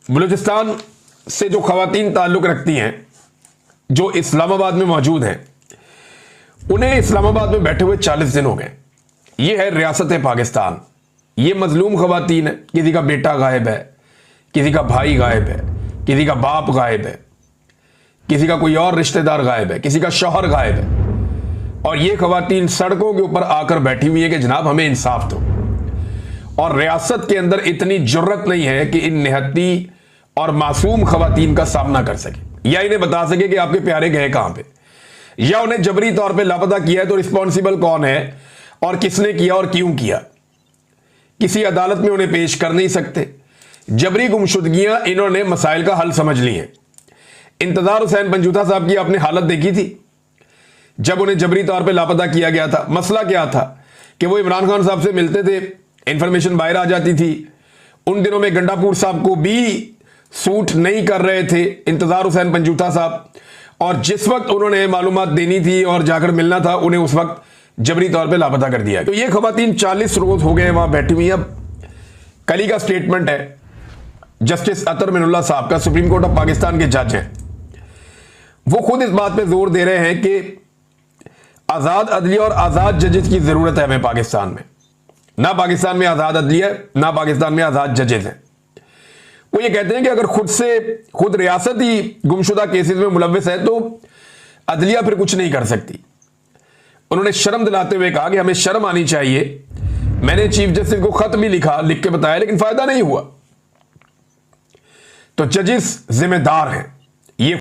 बलूचिस्तान से जो खवातीन ताल्लुक़ रखती हैं, जो इस्लामाबाद में मौजूद हैं, उन्हें इस्लामाबाद में बैठे हुए 40 दिन हो गए। ये है रियासत पाकिस्तान। ये मजलूम खवातीन है, किसी का बेटा गायब है, किसी का भाई गायब है, किसी का बाप गायब है, किसी का कोई और रिश्तेदार गायब है, किसी का शौहर गायब है, और ये खवातीन सड़कों के ऊपर आकर बैठी हुई है कि जनाब हमें इंसाफ दो। और रियासत के अंदर इतनी जुर्रत नहीं है कि इन निहत्ती और मासूम खवातीन का सामना कर सके, या इन्हें बता सके कि आपके प्यारे गए कहां पे, या उन्हें जबरी तौर पे लापता किया है तो रिस्पॉन्सिबल कौन है और किसने किया और क्यों किया। किसी अदालत में उन्हें पेश कर नहीं सकते। जबरी गुमशुदगियां इन्होंने मसाइल का हल समझ ली है। इंतजार हुसैन पंजूथा साहब की आपने हालत देखी थी जब उन्हें जबरी तौर पे लापता किया गया था। मसला क्या था कि वो इमरान खान साहब से मिलते थे, इंफॉर्मेशन बाहर आ जाती थी। उन दिनों में गंडापुर साहब को भी सूट नहीं कर रहे थे इंतजार हुसैन पंजूथा साहब, और जिस वक्त उन्होंने मालूमात देनी थी और जाकर मिलना था, उन्हें उस वक्त जबरी तौर पे लापता कर दिया। तो ये खवातीन 40 रोज हो गए वहां बैठी हुई। अब कल ही का स्टेटमेंट है जस्टिस अतर मिनुल्लाह साहब का, सुप्रीम कोर्ट ऑफ पाकिस्तान के जज हैं। वो खुद इस बात पे जोर दे रहे हैं कि आजाद अदलिया और आजाद जजेस की जरूरत है हमें पाकिस्तान में। ना पाकिस्तान में आजाद अदलिया है, ना पाकिस्तान में आजाद जजेस हैं। वो ये कहते हैं कि अगर खुद रियासत ही गुमशुदा केसेस में मुलव्वस है तो अदलिया फिर कुछ नहीं कर सकती। उन्होंने शर्म दिलाते हुए कहा कि हमें शर्म आनी चाहिए। मैंने चीफ जस्टिस को खत भी लिख के बताया, लेकिन फायदा नहीं हुआ। तो जजेस जिम्मेदार हैं।